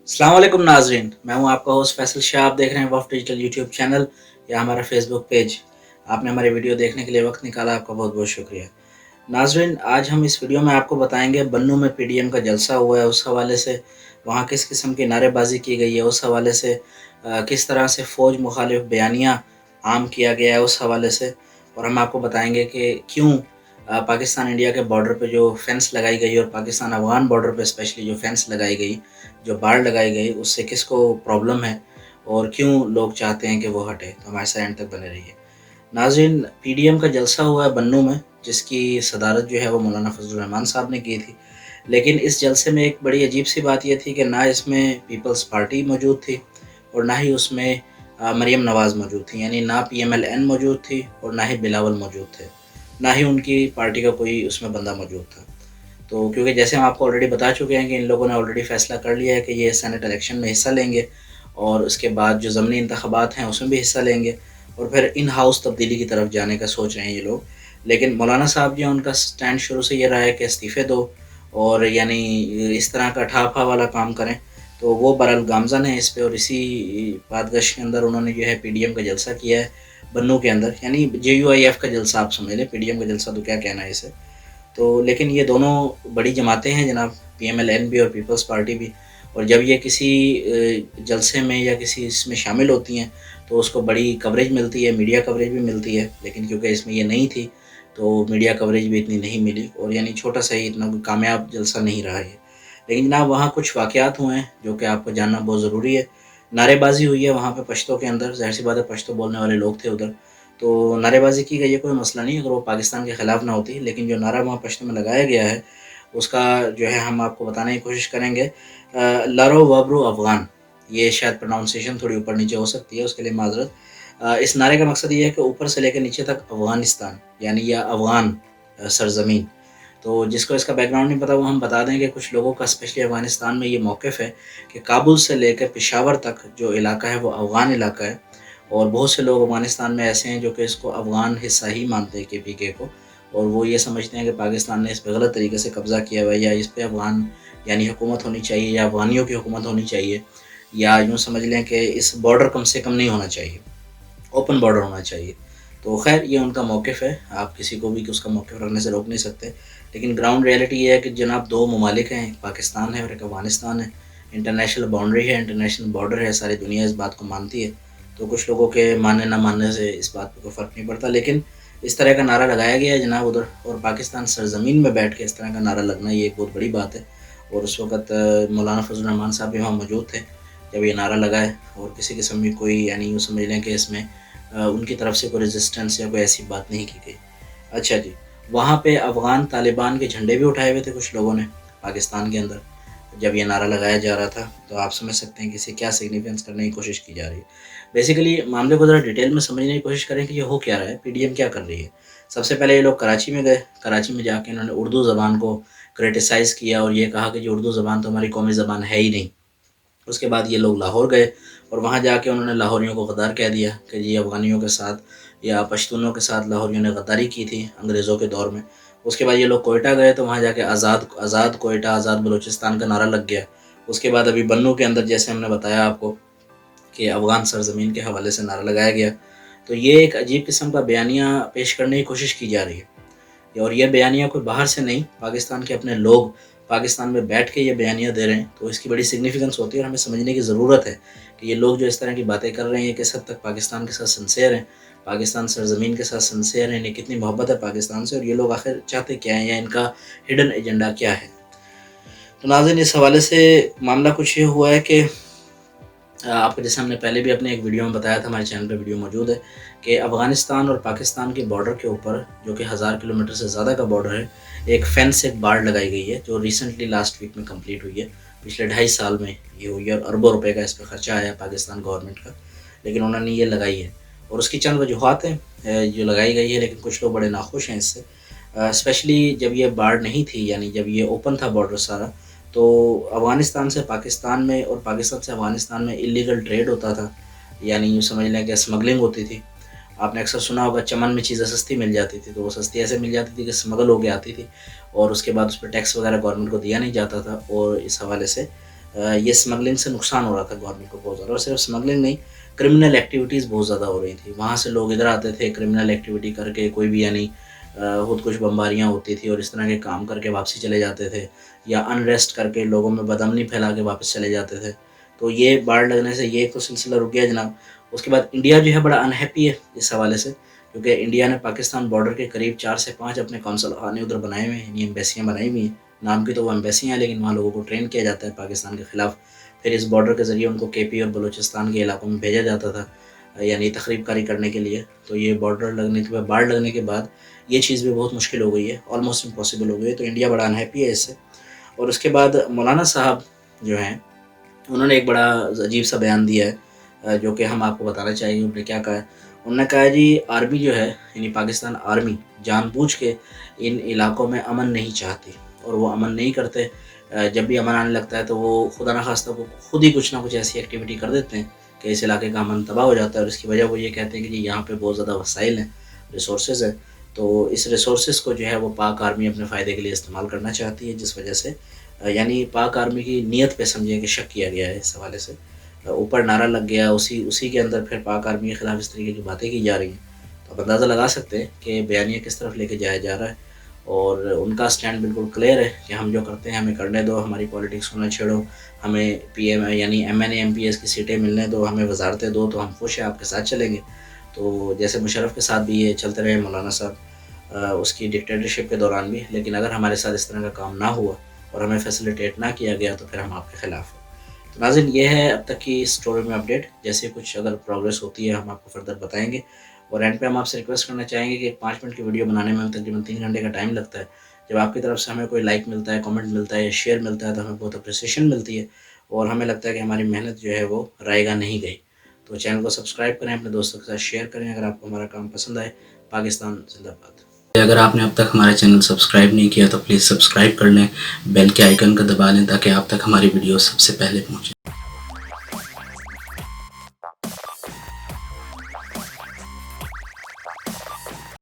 अस्सलाम वालेकुम नाज़रीन, मैं हूँ आपका होस्ट फैसल शाह। आप देख रहे हैं वफ़ डिजिटल यूट्यूब चैनल या हमारा फ़ेसबुक पेज। आपने हमारी वीडियो देखने के लिए वक़्त निकाला, आपका बहुत-बहुत शुक्रिया। नाज़रीन, आज हम इस वीडियो में आपको बताएँगे बन्नू में पीडीएम का जलसा हुआ है, उस हवाले से वहाँ किस किस्म की नारेबाज़ी की गई है, उस हवाले से किस तरह से फ़ौज मुखालिफ बयानिया आम किया गया है, उस हवाले से। और हम आपको बताएँगे कि क्यों पाकिस्तान इंडिया के बॉर्डर पे जो फ़ेंस लगाई गई और पाकिस्तान अफ़गान बॉर्डर पे स्पेशली जो फ़ेंस लगाई गई, जो बाड़ लगाई गई, उससे किसको प्रॉब्लम है और क्यों लोग चाहते हैं कि वो हटे। तो हमारे साथ एंड तक बने रहिए। नाज़रीन, पीडीएम का जलसा हुआ है बन्नू में, जिसकी सदारत जो है वो मौलाना फजल रहमान साहब ने की थी। लेकिन इस जलसे में एक बड़ी अजीब-सी बात ये थी कि ना इसमें पीपल्स पार्टी मौजूद थी और ना ही उसमें मरियम नवाज़ मौजूद थी। यानी ना पीएमएलएन मौजूद थी और ना ही बिलावल मौजूद थे। ना ही उनकी पार्टी का कोई उसमें बंदा मौजूद था। तो क्योंकि जैसे हम आपको ऑलरेडी बता चुके हैं कि इन लोगों ने ऑलरेडी फ़ैसला कर लिया है कि ये सेनेट इलेक्शन में हिस्सा लेंगे और उसके बाद जो ज़मनी इंतख़ाबात हैं उसमें भी हिस्सा लेंगे और फिर इन हाउस तब्दीली की तरफ जाने का सोच रहे हैं ये लोग। लेकिन मौलाना साहब जो हैं उनका स्टैंड शुरू से ये रहा है कि इस्तीफ़े दो और यानी इस तरह का ठा-फा वाला काम करें। तो वो बहरहाल गामज़न हैं इस पे और इसी बातगश के अंदर उन्होंने जो है पीडीएम का जलसा किया है बन्नू के अंदर। यानी जेयूआईएफ का जलसा आप समझ लें, पीडीएम का जलसा तो क्या कहना है इसे। तो लेकिन ये दोनों बड़ी जमातें हैं जनाब, पीएमएलएन भी और पीपल्स पार्टी भी। और जब ये किसी जलसे में या किसी इसमें शामिल होती हैं तो उसको बड़ी कवरेज मिलती है, मीडिया कवरेज भी मिलती है। लेकिन क्योंकि इसमें ये नहीं थी तो मीडिया कवरेज भी इतनी नहीं मिली और यानी छोटा सा ही इतना कोई कामयाब जलसा नहीं रहा ये। लेकिन जनाब वहाँ कुछ वाक़यात हुए हैं जो कि आपको जानना बहुत ज़रूरी है। नारेबाज़ी हुई है वहाँ पे पश्तो के अंदर, ज़ाहिर-सी बात है पश्तो बोलने वाले लोग थे उधर। तो नारेबाज़ी की गई है, कोई मसला नहीं अगर वो पाकिस्तान के ख़िलाफ़ ना होती। लेकिन जो नारा वहाँ पश्तो में लगाया गया है, उसका जो है हम आपको बताने की कोशिश करेंगे। लरो वब्रो अफ़गान, ये शायद प्रोनाउंसिएशन थोड़ी ऊपर-नीचे हो सकती है, उसके लिए माज़रत। इस नारे का मकसद ये है कि ऊपर से लेकर नीचे तक अफ़गानिस्तान यानी या अफ़गान सरज़मीन। तो जिसको इसका बैकग्राउंड नहीं पता वो हम बता दें कि कुछ लोगों का स्पेशली अफ़गानिस्तान में ये मौक़िफ़ है कि काबुल से लेकर पेशावर तक जो इलाका है वो अफ़गान इलाका है। और बहुत से लोग अफ़गानिस्तान में ऐसे हैं जो कि इसको अफ़गान हिस्सा ही मानते हैं केपीके को और वो ये समझते हैं कि पाकिस्तान ने इस पे गलत तरीके से कब्ज़ा किया हुआ है या इस पे अफ़गान यानी हुकूमत होनी चाहिए या अफ़गानियों की हुकूमत होनी चाहिए या यूँ समझ लें कि इस बॉर्डर कम से कम नहीं होना चाहिए, ओपन बॉर्डर होना चाहिए। तो ख़ैर ये उनका मौक़िफ़ है, आप किसी को भी कि उसका मौक़िफ़ रखने से रोक नहीं सकते। लेकिन ग्राउंड रियलिटी ये है कि जनाब 2 ममालिक हैं, एक पाकिस्तान है और एक अफ़गानिस्तान है। इंटरनेशनल बाउंड्री है, इंटरनेशनल बॉर्डर है, सारी दुनिया इस बात को मानती है। तो कुछ लोगों के मानने ना मानने से इस बात पे कोई फ़र्क नहीं पड़ता। लेकिन इस तरह का नारा लगाया गया है जनाब उधर और पाकिस्तान सरज़मीन में बैठ के इस तरह का नारा लगना ये एक बहुत बड़ी बात है। और उस वक़्त मौलाना फज़ल रहमान साहब भी वहाँ मौजूद थे जब ये नारा लगा है और किसी किस्म की कोई यानी यूँ समझ लें कि इसमें उनकी तरफ से कोई रेजिस्टेंस या कोई ऐसी बात नहीं की गई। अच्छा जी, वहाँ पे अफ़गान तालिबान के झंडे भी उठाए हुए थे कुछ लोगों ने पाकिस्तान के अंदर, जब ये नारा लगाया जा रहा था। तो आप समझ सकते हैं कि इसे क्या सिग्निफिकेंस करने की कोशिश की जा रही है। बेसिकली मामले को ज़रा डिटेल में समझने की कोशिश करें कि ये हो क्या रहा है, पीडीएम क्या कर रही है। सबसे पहले ये लोग कराची में गए, कराची में जाके इन्होंने उर्दू ज़बान को क्रिटिसाइज़ किया और ये कहा कि जो उर्दू ज़बान तो हमारी कौमी ज़बान है ही नहीं। उसके बाद ये लोग लाहौर गए और वहाँ जाके उन्होंने लाहौरियों को गद्दार कह दिया कि जी अफ़गानियों के साथ या पश्तूनों के साथ लाहौरियों ने गद्दारी की थी अंग्रेज़ों के दौर में। उसके बाद ये लोग कोयटा गए तो वहाँ जाके आज़ाद आज़ाद कोयटा, आज़ाद बलूचिस्तान का नारा लग गया। उसके बाद अभी बन्नू के अंदर जैसे हमने बताया आपको कि अफ़गान सरज़मीन के हवाले से नारा लगाया गया। तो ये एक अजीब किस्म का बयानिया पेश करने की कोशिश की जा रही है। और ये बयानिया कोई बाहर से नहीं, पाकिस्तान के अपने लोग पाकिस्तान में बैठ के ये बयानिया दे रहे हैं। तो इसकी बड़ी सिग्निफिकेंस होती है और हमें समझने की ज़रूरत है कि ये लोग जो इस तरह की बातें कर रहे हैं, ये किस हद तक पाकिस्तान के साथ सिंसियर हैं, पाकिस्तान सरज़मीन के साथ सिंसियर हैं, इन्हें कितनी मोहब्बत है पाकिस्तान से और ये लोग आखिर चाहते क्या हैं या इनका हिडन एजेंडा क्या है। तो नाज़रीन, इस हवाले से मामला कुछ ये हुआ है कि आपको जैसे हमने पहले भी अपने एक वीडियो में बताया था, हमारे चैनल पे वीडियो मौजूद है कि अफ़गानिस्तान और पाकिस्तान के बॉर्डर के ऊपर जो कि 1000 किलोमीटर से ज़्यादा का बॉर्डर है, एक फेंस, एक बाड़ लगाई गई है जो रिसेंटली लास्ट वीक में कंप्लीट हुई है। पिछले 2.5 साल में ये हुई है और अरबों रुपए का इस पे खर्चा आया पाकिस्तान गवर्नमेंट का, लेकिन उन्होंने ये लगाई है। और उसकी चंद वजूहत हैं जो लगाई गई है, लेकिन कुछ लोग बड़े नाखुश हैं इससे। स्पेशली जब ये बाड़ नहीं थी यानी जब ये ओपन था बॉर्डर सारा, तो अफ़गानिस्तान से पाकिस्तान में और पाकिस्तान से अफ़गानिस्तान में इल्लीगल ट्रेड होता था, यानी यूँ समझ लें कि स्मगलिंग होती थी। आपने अक्सर सुना होगा चमन में चीज़ें सस्ती मिल जाती थी, तो वो सस्ती ऐसे मिल जाती थी कि स्मगल होके आती थी और उसके बाद उस पे टैक्स वगैरह गवर्नमेंट को दिया नहीं जाता था और इस हवाले से یہ اسمگلنگ سے نقصان ہو رہا تھا گورنمنٹ کو بہت زیادہ، اور صرف اسمگلنگ نہیں، کرمنل ایکٹیویٹیز بہت زیادہ ہو رہی تھی، وہاں سے لوگ ادھر آتے تھے کرمنل ایکٹیویٹی کر کے، کوئی بھی یعنی خود کچھ بمباریاں ہوتی تھی اور اس طرح کے کام کر کے واپسی چلے جاتے تھے، یا انریسٹ کر کے لوگوں میں بدامنی پھیلا کے واپس چلے جاتے تھے. تو یہ باڑ لگنے سے یہ تو سلسلہ رک گیا جناب. اس کے بعد انڈیا جو ہے بڑا انہیپی ہے اس حوالے سے، کیونکہ انڈیا نے پاکستان بارڈر کے قریب 4 سے 5 اپنے قونصل خانے ادھر بنائے ہوئے ہیں، یعنی ایمبیسیاں بنائی ہوئی ہیں. نام کی تو وہ ایمبیسیاں ہیں، لیکن وہاں لوگوں کو ٹرین کیا جاتا ہے پاکستان کے خلاف. پھر اس بارڈر کے ذریعے ان کو کے پی اور بلوچستان کے علاقوں میں بھیجا جاتا تھا، یعنی تخریب کاری کرنے کے لیے. تو یہ بارڈر لگنے کے بعد، باڑ لگنے کے بعد یہ چیز بھی بہت مشکل ہو گئی ہے، آلموسٹ امپاسبل ہو گئی ہے. تو انڈیا بڑا انہیپی ہے اس سے. اور اس کے بعد مولانا صاحب جو ہیں انہوں نے ایک بڑا عجیب سا بیان دیا ہے، جو کہ ہم آپ کو بتانا چاہیں گے. انہوں نے کیا کہا ہے؟ انہوں نے کہا جی آرمی جو ہے، یعنی پاکستان آرمی جان بوجھ کے ان علاقوں میں امن نہیں چاہتی، اور وہ امن نہیں کرتے. جب بھی امن آنے لگتا ہے تو وہ خدا نخواستہ کو خود ہی کچھ نہ کچھ ایسی ایکٹیویٹی کر دیتے ہیں کہ اس علاقے کا امن تباہ ہو جاتا ہے. اور اس کی وجہ وہ یہ کہتے ہیں کہ جی یہاں پہ بہت زیادہ وسائل ہیں، ریسورسز ہیں، تو اس ریسورسز کو جو ہے وہ پاک آرمی اپنے فائدے کے لیے استعمال کرنا چاہتی ہے، جس وجہ سے یعنی پاک آرمی کی نیت پہ سمجھیں کہ شک کیا گیا ہے اس حوالے سے. اوپر نعرہ لگ گیا، اسی کے اندر پھر پاک آرمی کے خلاف اس طریقے کی باتیں کی جا رہی ہیں. تو آپ اندازہ لگا سکتے ہیں کہ بیانیہ کس طرف لے کے جایا جا رہا ہے. اور ان کا سٹینڈ بالکل کلیئر ہے کہ ہم جو کرتے ہیں ہمیں کرنے دو، ہماری پولیٹکس کو نہ چھیڑو، ہمیں پی ایم یعنی M N A M P S کی سیٹیں ملنے دو، ہمیں وزارتیں دو، تو ہم خوش ہیں، آپ کے ساتھ چلیں گے. تو جیسے مشرف کے ساتھ بھی یہ چلتے رہے مولانا صاحب اس کی ڈکٹیٹرشپ کے دوران بھی، لیکن اگر ہمارے ساتھ اس طرح کا کام نہ ہوا اور ہمیں فیسیلیٹیٹ نہ کیا گیا تو پھر ہم آپ کے خلاف ہیں. تو ناظرین یہ ہے اب تک کی اسٹوری میں اپڈیٹ. جیسے کچھ اگر پروگریس ہوتی ہے ہم آپ کو فردر بتائیں گے. اور اینڈ پہ ہم آپ سے ریکویسٹ کرنا چاہیں گے کہ 5 منٹ کی ویڈیو بنانے میں تقریباً 3 گھنٹے کا ٹائم لگتا ہے. جب آپ کی طرف سے ہمیں کوئی لائک ملتا ہے، کمنٹ ملتا ہے یا شیئر ملتا ہے تو ہمیں بہت اپریسیشن ملتی ہے، اور ہمیں لگتا ہے کہ ہماری محنت جو ہے وہ رائے گاہ نہیں گئی. تو چینل کو سبسکرائب کریں، اپنے دوستوں کے ساتھ شیئر کریں اگر آپ کو ہمارا کام پسند آئے. پاکستان زندہ باد. اگر آپ نے اب تک ہمارا چینل سبسکرائب نہیں کیا تو پلیز سبسکرائب کر لیں، بیل کے آئیکن کو دبا لیں تاکہ آپ تک ہماری ویڈیو سب سے پہلے پہنچے.